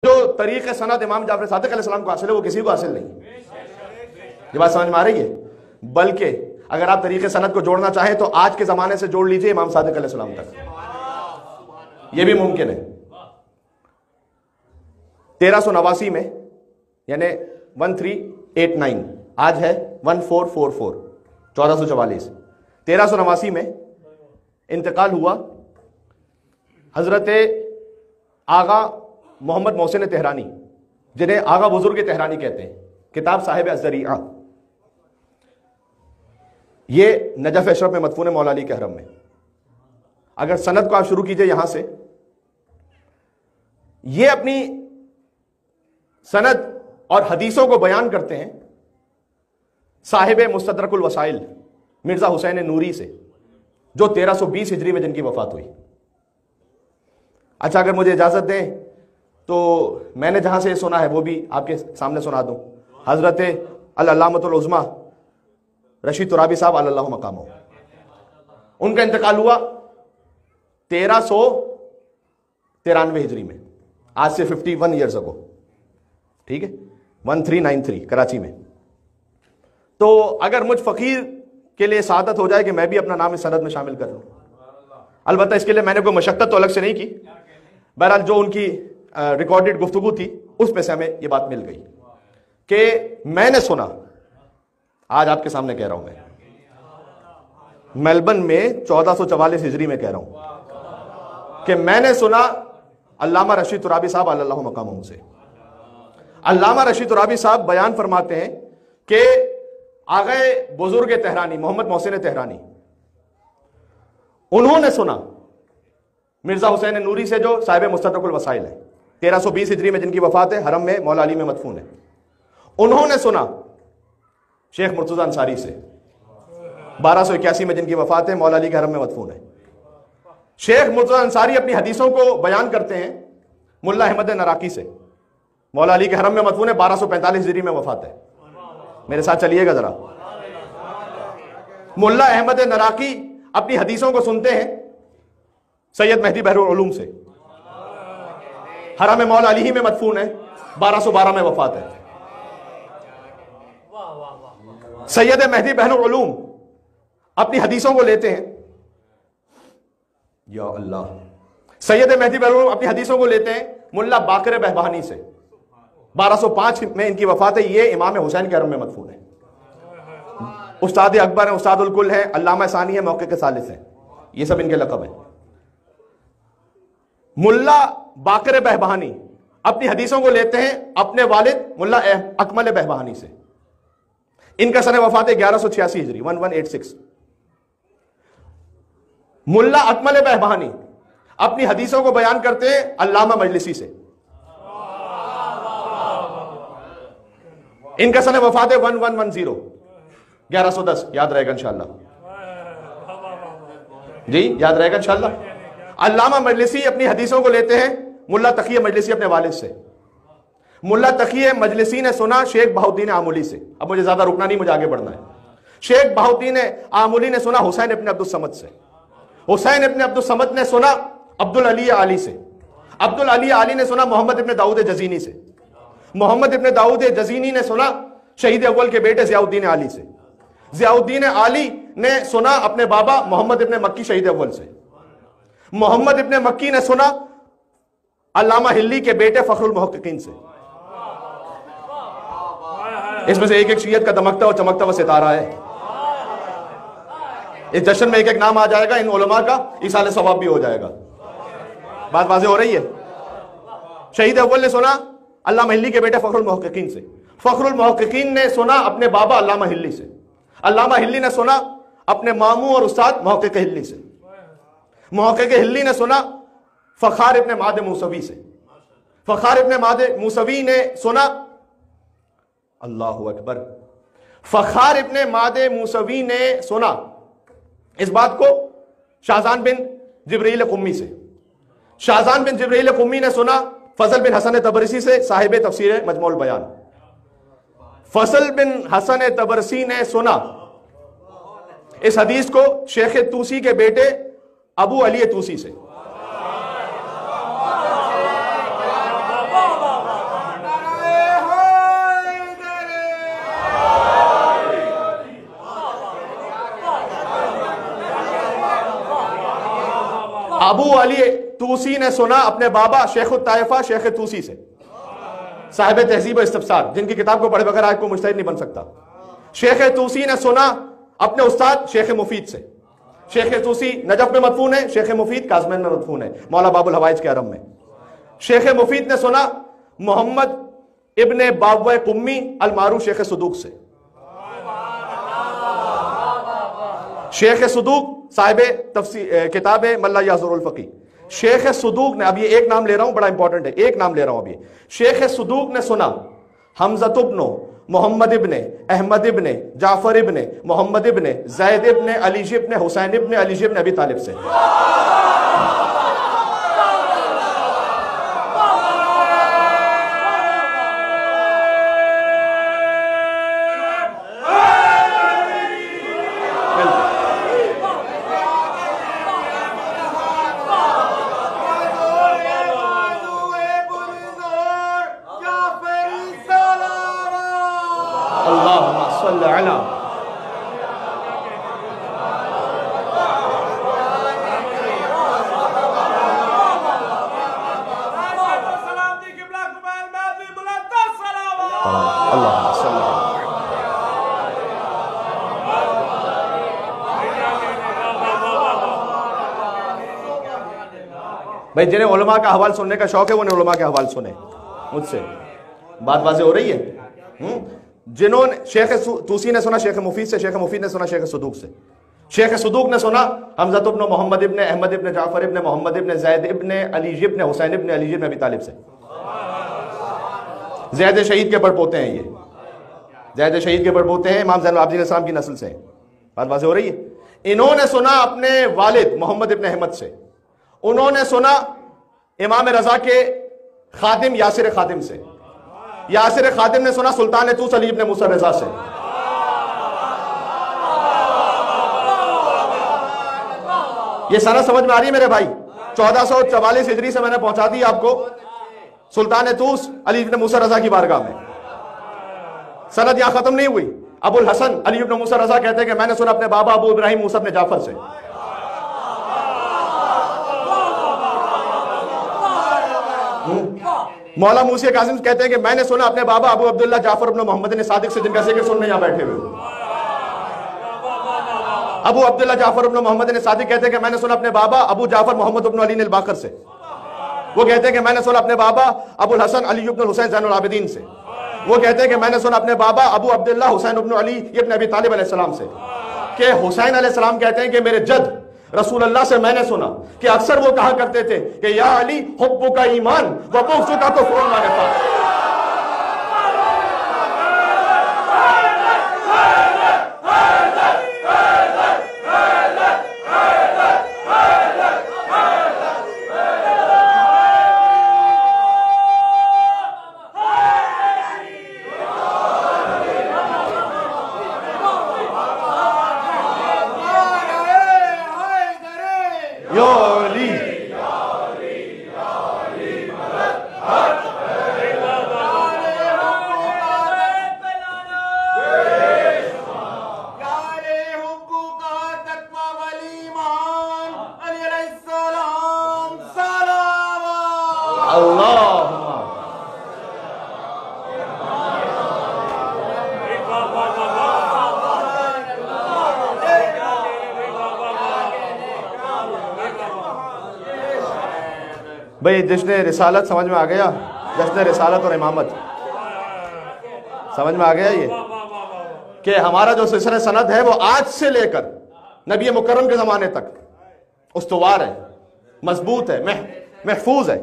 جو طریق سند امام جعفر صادق علیہ السلام کو حاصل ہے وہ کسی کو حاصل نہیں. یہ بات سمجھ میں آ رہی ہے؟ بلکہ اگر آپ طریق سند کو جوڑنا چاہیں تو آج کے زمانے سے جوڑ لیجئے امام صادق علیہ السلام تک, یہ بھی ممکن ہے. 1389 میں یعنی 1389, آج ہے 1444, 1444. 1389 میں انتقال ہوا حضرت آغا محمد محسن تہرانی, جنہیں آغا بزرگ تہرانی کہتے ہیں, کتاب صاحب الذریعہ. یہ نجف اشرف میں مدفون مولا علی کے حرم میں. اگر سند کو آپ شروع کیجئے یہاں سے, یہ اپنی سند اور حدیثوں کو بیان کرتے ہیں صاحب مستدرک الوسائل مرزا حسین نوری سے, جو 1320 ہجری میں جن کی وفات ہوئی. اچھا, اگر مجھے اجازت دیں تو میں نے جہاں سے یہ سنا ہے وہ بھی آپ کے سامنے سنا دوں. حضرت العلامۃ العظمی رشید ترابی صاحب علی اللہ مقامہ, ان کا انتقال ہوا 1393 ہجری میں, آج سے 51 ایئرز اگو. ٹھیک ہے, 1393 کراچی میں. تو اگر مجھ فقیر کے لیے سعادت ہو جائے کہ میں بھی اپنا نام اس سند میں شامل کر لوں, البتہ اس کے لیے میں نے کوئی مشقت تو الگ سے نہیں کی, بہرحال جو ان کی ریکارڈڈ گفتگو تھی اس پہ سے ہمیں یہ بات مل گئی کہ میں نے سنا, آج آپ کے سامنے کہہ رہا ہوں, میں میلبن میں 1444 ہجری میں کہہ رہا ہوں کہ میں نے سنا علامہ رشید ترابی صاحب علی اللہ مقامہ سے. علامہ رشید ترابی صاحب بیان فرماتے ہیں کہ آغا بزرگ تہرانی محمد محسن تہرانی, انہوں نے سنا مرزا حسین نوری سے, جو صاحب مستدرک الوسائل ہے, 1320 ہجری میں جن کی وفات ہے, حرم میں مولا علی میں مدفون ہے. انہوں نے سنا شیخ مرتضی انصاری سے, 1281 میں جن کی وفات ہے, مولا علی کے حرم میں مدفون ہے. شیخ مرتضی انصاری اپنی حدیثوں کو بیان کرتے ہیں ملا احمد نراقی سے, مولا علی کے حرم میں مدفون ہے, 1245 ہجری میں وفات ہے. میرے ساتھ چلیے گا ذرا. ملا احمد نراقی اپنی حدیثوں کو سنتے ہیں سید مہدی بحر العلوم سے, حرم مولا علی میں مدفون ہے, 1212 میں وفات ہے. سید مہدی بحر العلوم اپنی حدیثوں کو لیتے ہیں, یا اللہ, سید مہدی بحر العلوم اپنی حدیثوں کو لیتے ہیں ملا باقر بہبہانی سے, 1205 میں ان کی وفات ہے. یہ امام حسین کے حرم میں مدفون ہے. استاد اکبر ہیں, استاد الکل ہیں, علامہ ثانی ہے, موقع کے ثالث ہیں, یہ سب ان کے لقب ہیں. ملا باقر بہبہانی اپنی حدیثوں کو لیتے ہیں اپنے والد ملا اکمل بہبہانی سے. ان کا سن وفات ہے 1186 ہجری, 1186. ملا اکمل بہبہانی اپنی حدیثوں کو بیان کرتے ہیں علامہ مجلسی سے. ان کا سن وفات ہے 1110, 1110. یاد رہے گا انشاءاللہ, جی یاد رہے گا انشاءاللہ. علامہ مجلسی اپنی حدیثوں کو لیتے ہیں ملا تقی مجلسی اپنے والد سے. ملا تقی مجلسی نے سنا شیخ بہاؤالدین آمولی سے. اب مجھے زیادہ رکنا نہیں, مجھے آگے بڑھنا ہے. شیخ بہاؤالدین آمولی نے سنا حسین ابن عبدالصمد سے. حسین ابن عبدالصمد نے سنا عبدالعلی علی سے. عبدالعلی علی نے سنا محمد ابن داؤد جزینی سے. محمد ابن داؤد جزینی نے سنا شہید اول کے بیٹے ضیاء الدین علی سے. ضیاء الدین علی نے سنا اپنے بابا محمد ابن مکی شہید اول سے. محمد ابن مکی نے سنا علامہ ہلی کے بیٹے فخر المحققین سے. اس میں سے ایک ایک شیعت کا دمکتا اور چمکتا ہوا ستارہ ہے. اس جشن میں ایک ایک نام آ جائے گا ان علماء کا, ایصال ثواب بھی ہو جائے گا. بات واضح ہو رہی ہے؟ شہید اول نے سنا علامہ ہلی کے بیٹے فخر المحققین سے. فخر المحققین نے سنا اپنے بابا علامہ ہلی سے. علامہ ہلی نے سنا اپنے ماموں اور استاد محقق ہلی سے. محقق ہلی نے سنا فخار ابن ماد موسوی سے. فخار ابن ماد موسوی نے سنا, اللہ اکبر, فخار ابن ماد موسوی نے سنا اس بات کو شاہزان بن جبرائیل قمی سے. شاہزان بن جبرائیل قمی نے سنا فضل بن حسن تبرسی سے, صاحب تفسیر مجموع البیان. فضل بن حسن تبرسی نے سنا اس حدیث کو شیخ توسی کے بیٹے ابو علی توسی سے. ابو علی توسی نے سنا اپنے بابا شیخ الطائفہ شیخ توسی سے، صاحب تہذیب و استفسار، جن کی کتاب کو پڑھے بغیر آج کوئی مجتہد نہیں بن سکتا۔ شیخ توسی نے سنا اپنے استاد شیخ مفید سے، شیخ توسی نجف میں مدفون ہے، شیخ مفید کاظمین میں مدفون ہے، مولا باب الحوائج کے حرم میں۔ شیخ مفید نے سنا محمد ابن باوہ قمی المعروف شیخ صدوق سے۔ شیخ صدوق صاحب کتاب ملا یحضر الفقی، شیخ صدوق نے، اب یہ ایک نام لے رہا ہوں بڑا امپورٹنٹ ہے، ایک نام لے رہا ہوں اب یہ، شیخ صدوق نے سنا حمزہ ابن محمد ابن احمد ابن جعفر ابن محمد ابن زید ابن علی ابن حسین ابن علی ابن ابی طالب سے۔ بھائی جنہیں علماء کا حوال سننے کا شوق ہے وہ نے علماء کے حوال سنے مجھ سے، بات واضح ہو رہی ہے؟ جنہوں نے شیخ توسی نے سنا شیخ مفید سے، شیخ مفید نے سنا شیخ صدوق سے، شیخ صدوق نے سنا حمزہ ابن محمد ابن احمد ابن جعفر ابن محمد ابن زید ابن علی ابن حسین ابن علی ابن ابی طالب سے۔ زید شہید کے پڑپوتے ہیں، یہ زید شہید کے پڑپوتے ہیں، امام زین العابدین علیہ السلام کی نسل سے ہیں، بات واضح ہو رہی ہے؟ انہوں نے سنا اپنے والد محمد ابن احمد سے، انہوں نے سنا امام رضا کے خادم یاسر خادم سے، یاسر خادم نے سنا سلطان طوس علی ابن موسیٰ رضا سے۔ یہ سند سمجھ میں آ رہی ہے میرے بھائی؟ 1444 ہجری سے میں نے پہنچا دی آپ کو سلطان طوس علی ابن موسیٰ رضا کی بارگاہ میں۔ سند یہاں ختم نہیں ہوئی۔ ابو الحسن علی ابن موسیٰ رضا کہتے ہیں کہ میں نے سنا اپنے بابا ابو ابراہیم موسیٰ ابن جعفر سے۔ مولا موسی کاظم کہتے ہیں کہ میں نے سنا اپنے بابا ابو عبداللہ جعفر ابن محمد صادق سے، جن کا ذکر سننے یہاں بیٹھے ہوئے۔ ابو عبداللہ جعفر ابن محمد صادق کہتے ہیں کہ میں نے سنا اپنے بابا ابو جعفر محمد ابن علی الباقر سے۔ وہ کہتے ہیں کہ میں نے سنا اپنے بابا ابو الحسن علی ابن حسین زین العابدین سے۔ وہ کہتے ہیں کہ میں نے سنا اپنے بابا ابو عبداللہ حسین ابن علی ابن ابی طالب علیہ السلام سے، کہ حسین علیہ السلام کہتے ہیں کہ میرے جد رسول اللہ سے میں نے سنا کہ اکثر وہ کہا کرتے تھے کہ یا علی حب کا ایمان و بغض کا کفر ما نفاق۔ بھئی جشن رسالت سمجھ میں آ گیا؟ جشن رسالت اور امامت سمجھ میں آ گیا یہ کہ ہمارا جو سلسلہ سند ہے وہ آج سے لے کر نبی مکرم کے زمانے تک استوار ہے، مضبوط ہے، محفوظ ہے۔